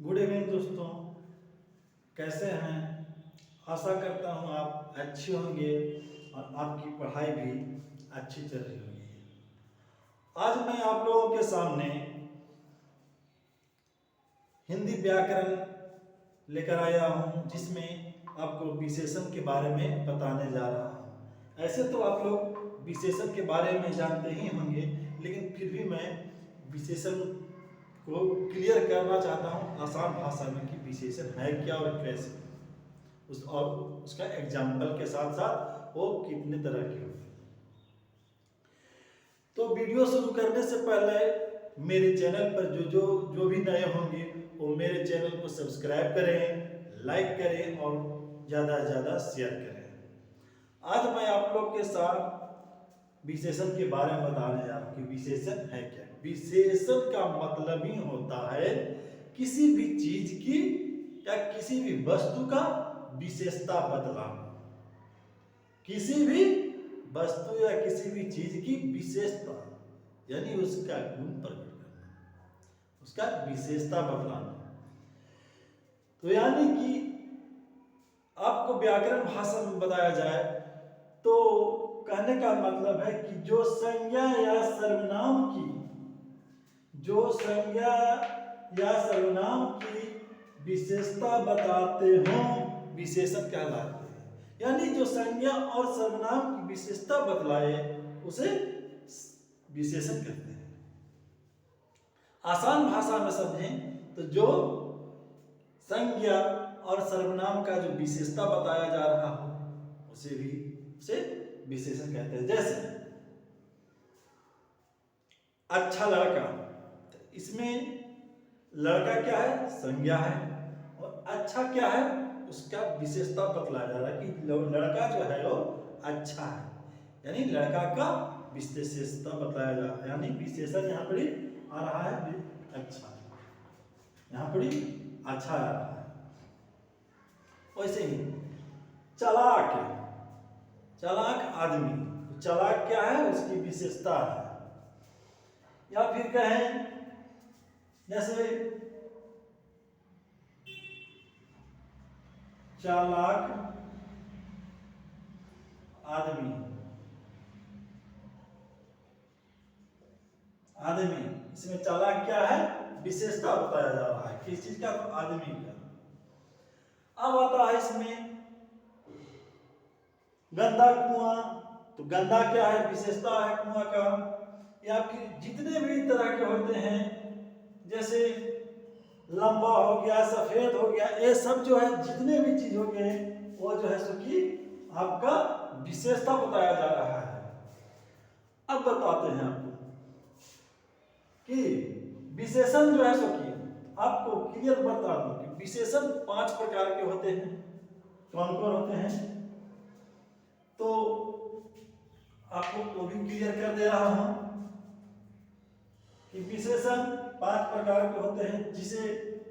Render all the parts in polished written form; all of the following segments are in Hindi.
गुड इवनिंग दोस्तों, कैसे हैं। आशा करता हूँ आप अच्छे होंगे और आपकी पढ़ाई भी अच्छी चल रही होगी। आज मैं आप लोगों के सामने हिंदी व्याकरण लेकर आया हूँ, जिसमें आपको विशेषण के बारे में बताने जा रहा हूँ। ऐसे तो आप लोग विशेषण के बारे में जानते ही होंगे, लेकिन फिर भी मैं विशेषण को क्लियर करना चाहता हूँ आसान भाषा में कि विशेषण है क्या और कैसे और उसका एग्जाम्पल के साथ साथ वो कितने तरह के होते हैं। तो वीडियो शुरू करने से पहले मेरे चैनल पर जो भी नए होंगे वो मेरे चैनल को सब्सक्राइब करें, लाइक करें और ज़्यादा से ज़्यादा शेयर करें। आज मैं आप लोग के साथ विशेषण के बारे में बताने जा रहा हूँ कि विशेषण है क्या। विशेषण का मतलब ही होता है किसी भी चीज की या किसी भी वस्तु का विशेषता बतलाना। किसी भी वस्तु या किसी भी चीज की विशेषता यानी उसका गुण प्रकट करना, उसका विशेषता बतलाना। तो यानी कि आपको व्याकरण भाषा में बताया जाए तो कहने का मतलब है कि जो संज्ञा या सर्वनाम की विशेषता बताते हों विशेषण कहलाते हैं। यानी जो संज्ञा और सर्वनाम की विशेषता बतलाए उसे विशेषण कहते हैं। आसान भाषा में समझें तो जो संज्ञा और सर्वनाम का जो विशेषता बताया जा रहा हो उसे विशेषण कहते हैं। जैसे अच्छा लड़का, तो इसमें लड़का क्या है, संज्ञा है, और अच्छा क्या है, उसका विशेषता बतलाया जा रहा है कि लड़का जो है वो अच्छा है, यानी लड़का का विशेषता बतलाया जा रहा है। यानी विशेषण यहाँ पर आ रहा है अच्छा, यहाँ पर अच्छा आ रहा है। वैसे ही चालाक, चालाक आदमी, चालाक क्या है, उसकी विशेषता है। या फिर कहें जैसे चालाक आदमी, इसमें चालाक क्या है, विशेषता बताया जा रहा है किस चीज का, तो आदमी का। अब आता है इसमें गंदा कुआं, तो गंदा क्या है, विशेषता है कुआं का। या फिर जितने भी तरह के होते हैं जैसे लंबा हो गया, सफेद हो गया, ये सब जो है जितने भी चीज हो गए वो जो है सो कि आपका विशेषता बताया जा रहा है। अब बताते हैं आपको कि विशेषण जो है सो कि आपको क्लियर बता दूं कि विशेषण 5 प्रकार के होते हैं। कौन कौन होते हैं तो आपको वो भी क्लियर कर दे रहा हूं कि विशेषण 5 प्रकार के होते हैं, जिसे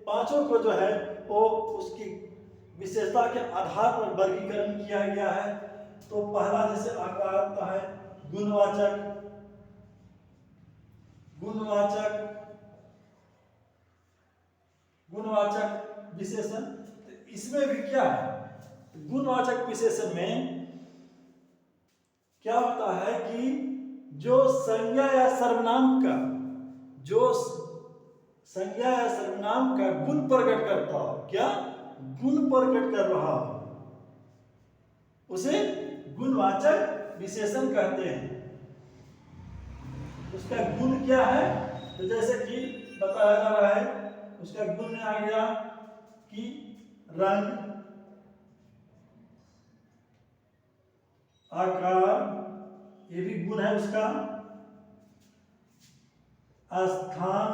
पांचों को जो है वो उसकी विशेषता के आधार पर वर्गीकरण किया गया है। तो पहला जैसे आकार आता है गुणवाचक, गुणवाचक विशेषण। तो इसमें भी क्या है, गुणवाचक विशेषण में क्या होता है कि जो संज्ञा या सर्वनाम का गुण प्रकट करता हो, क्या गुण प्रकट कर रहा हो, उसे गुणवाचक विशेषण कहते हैं। उसका गुण क्या है, तो जैसे कि बताया जा रहा है, उसका गुण में आ गया कि रंग, आकार, ये भी गुण है उसका, स्थान,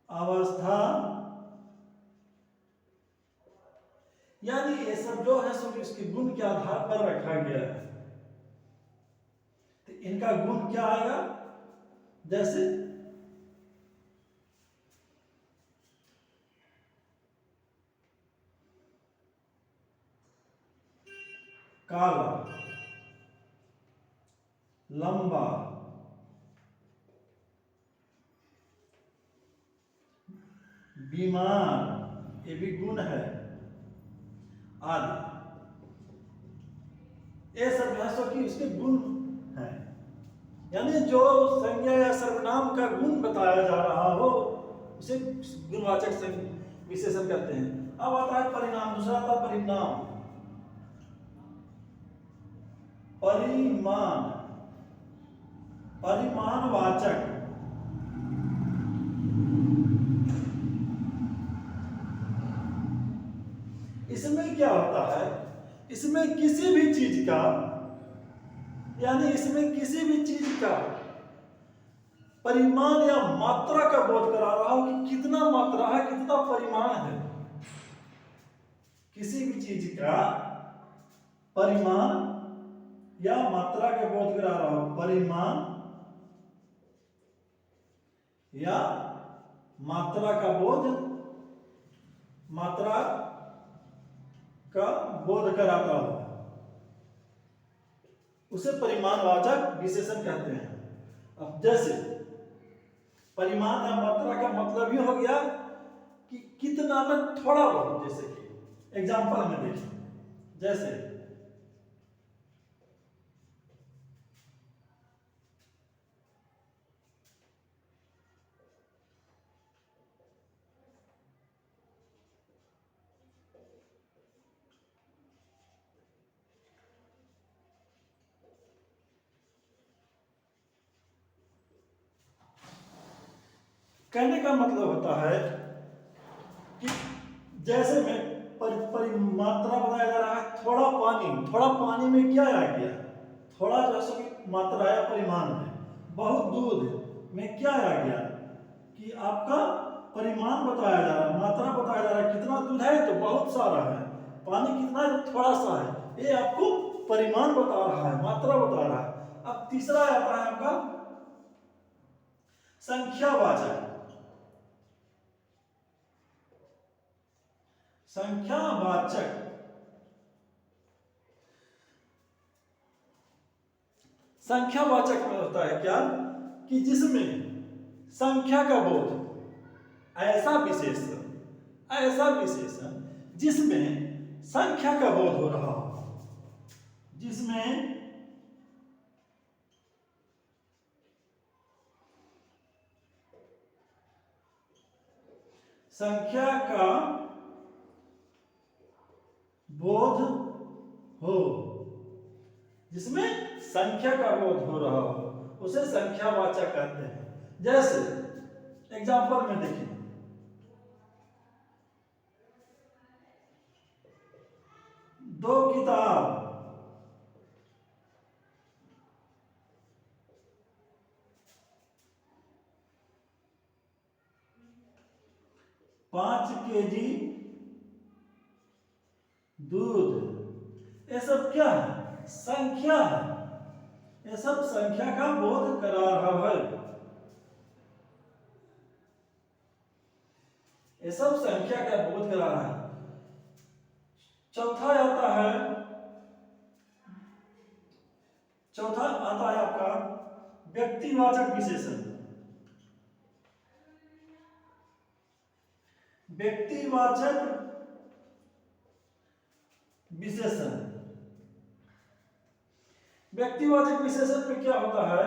अवस्था, यानी ये सब जो है सो इसके गुण के आधार पर रखा गया है। तो इनका गुण क्या आएगा, जैसे काला, लंबा, बीमार, ये भी गुण है, आदि। ये सब भैंसों की उसके गुण हैं। यानी जो संज्ञा या सर्वनाम का गुण बताया जा रहा हो उसे गुणवाचक विशेषण कहते हैं। अब आता है परिणाम, दूसरा आता है परिणाम। परिमाण, परिमाणवाचक। इसमें क्या होता है, इसमें किसी भी चीज का, यानी इसमें किसी भी चीज का परिमाण या मात्रा का बोध करा रहा हो कि कितना मात्रा है, कितना परिमाण है। किसी भी चीज का परिमाण या मात्रा का बोध करा रहा हो, परिमाण या मात्रा का बोध, मात्रा का बोध कराता हो, उसे परिमाणवाचक विशेषण कहते हैं। अब जैसे परिमाण या मात्रा का मतलब ही हो गया कि कितना में थोड़ा बहुत, जैसे कि एग्जांपल में देखिए, जैसे कहने का मतलब होता है कि जैसे में मात्रा बताया जा रहा है, थोड़ा पानी, थोड़ा पानी में क्या आ गया, थोड़ा जैसे कि मात्रा है परिमाण है। बहुत दूध में क्या आ गया कि आपका परिमाण बताया जा रहा है, मात्रा बताया जा रहा है, कितना दूध है तो बहुत सारा है, पानी कितना है तो थोड़ा सा है, ये आपको परिमाण बता रहा है, मात्रा बता रहा है। अब तीसरा आता है आपका संख्यावाचक। संख्यावाचक, संख्यावाचक में होता है क्या कि जिसमें संख्या का बोध, ऐसा विशेषण, ऐसा विशेषण जिसमें संख्या का बोध हो रहा हो, जिसमें संख्या का बोध हो, जिसमें संख्या का बोध हो रहा हो, उसे संख्यावाचक कहते हैं। जैसे एग्जांपल में देखिए, दो किताब, पांच केजी दूध, ये सब क्या है, संख्या है, ये सब संख्या का बोध करा रहा है, ये सब संख्या का बोध करा रहा है। चौथा आता है, चौथा आता है आपका व्यक्तिवाचक विशेषण। व्यक्तिवाचक विशेषण, व्यक्तिवाचक विशेषण में क्या होता है,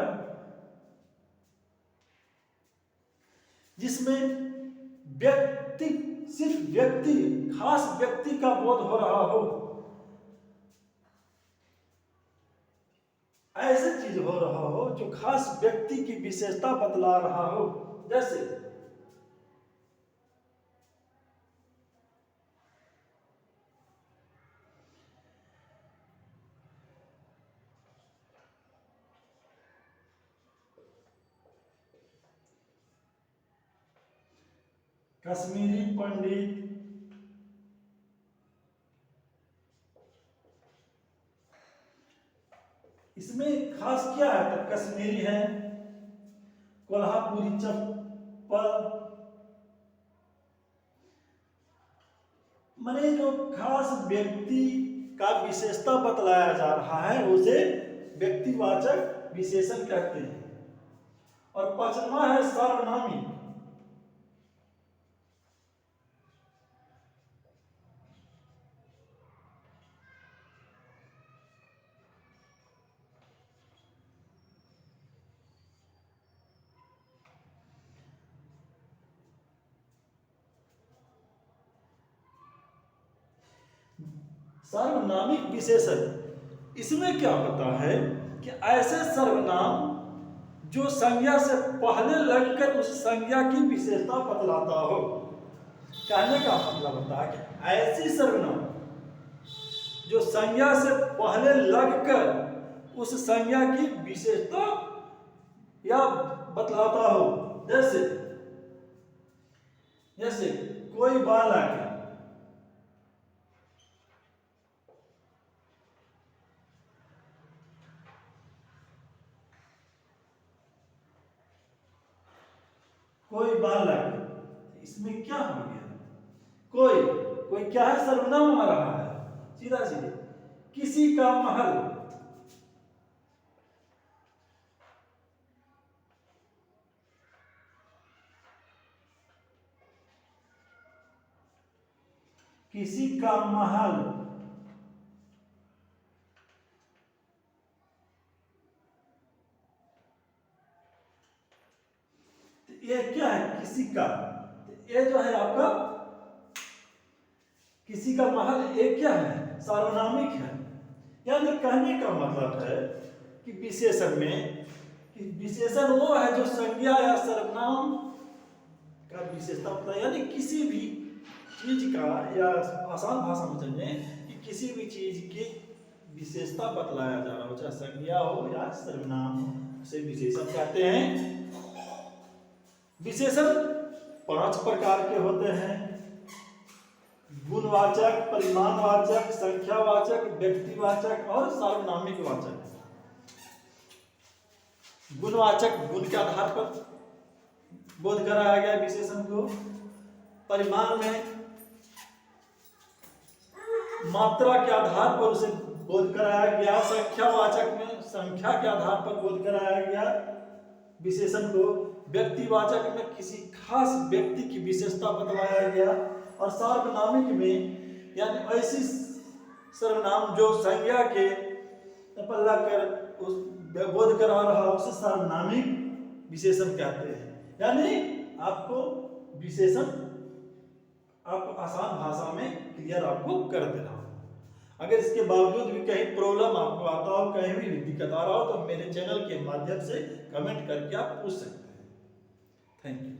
जिसमें व्यक्ति, सिर्फ व्यक्ति, खास व्यक्ति का बोध हो रहा हो, ऐसी चीज हो रहा हो जो खास व्यक्ति की विशेषता बतला रहा हो। जैसे कश्मीरी पंडित, इसमें खास क्या है, तो कश्मीरी है, कोल्हापुरी चप्पल, माने जो खास व्यक्ति का विशेषता बतलाया जा रहा है उसे व्यक्तिवाचक विशेषण कहते हैं। और पांचवा है सार्वनामिक। सर्वनामिक विशेषण, इसमें क्या होता है कि ऐसे सर्वनाम जो संज्ञा से पहले लगकर उस संज्ञा की विशेषता बतलाता हो। कहने का मतलब होता है कि ऐसी सर्वनाम जो संज्ञा से पहले लगकर उस संज्ञा की विशेषता या बतलाता हो। जैसे जैसे कोई बालक, कोई बालक, इसमें क्या हो गया? कोई कोई क्या है? सर्वनाम आ रहा है सीधा सीधे। किसी का महल, किसी का महल, ये क्या है? किसी का, ये जो है आपका किसी का महल, ये क्या है? सार्वनामिक है। यानी कहने का मतलब है कि विशेषण में, कि विशेषण वो है जो संज्ञा या सर्वनाम का विशेषता होता है। यानी किसी भी चीज का, या आसान भाषा में समझे कि किसी भी चीज की विशेषता बतलाया जा रहा हो, चाहे संज्ञा हो या सर्वनाम हो, उसे विशेषण कहते हैं। विशेषण 5 प्रकार के होते हैं: गुणवाचक, परिमाणवाचक, संख्यावाचक, व्यक्तिवाचक और सार्वनामिक वाचक। गुणवाचक, गुण के आधार पर बोध कराया गया विशेषण को। परिमाण में मात्रा के आधार पर उसे बोध कराया गया। संख्यावाचक में संख्या के आधार पर बोध कराया गया विशेषण को। व्यक्तिवाचक में किसी खास व्यक्ति की विशेषता बतलाया गया। और सार्वनामिक में यानी ऐसी सर्वनाम जो संज्ञा के पर लगकर उस बोध करा रहा, उसे सार्वनामिक विशेषण कहते हैं। यानी आपको विशेषण आपको आसान भाषा में क्लियर आपको कर दे रहा हूं। अगर इसके बावजूद भी कहीं प्रॉब्लम आपको आता हो, कहीं भी दिक्कत आ रहा हो, तो मेरे चैनल के माध्यम से कमेंट करके आप पूछ सकते हैं। Thank you.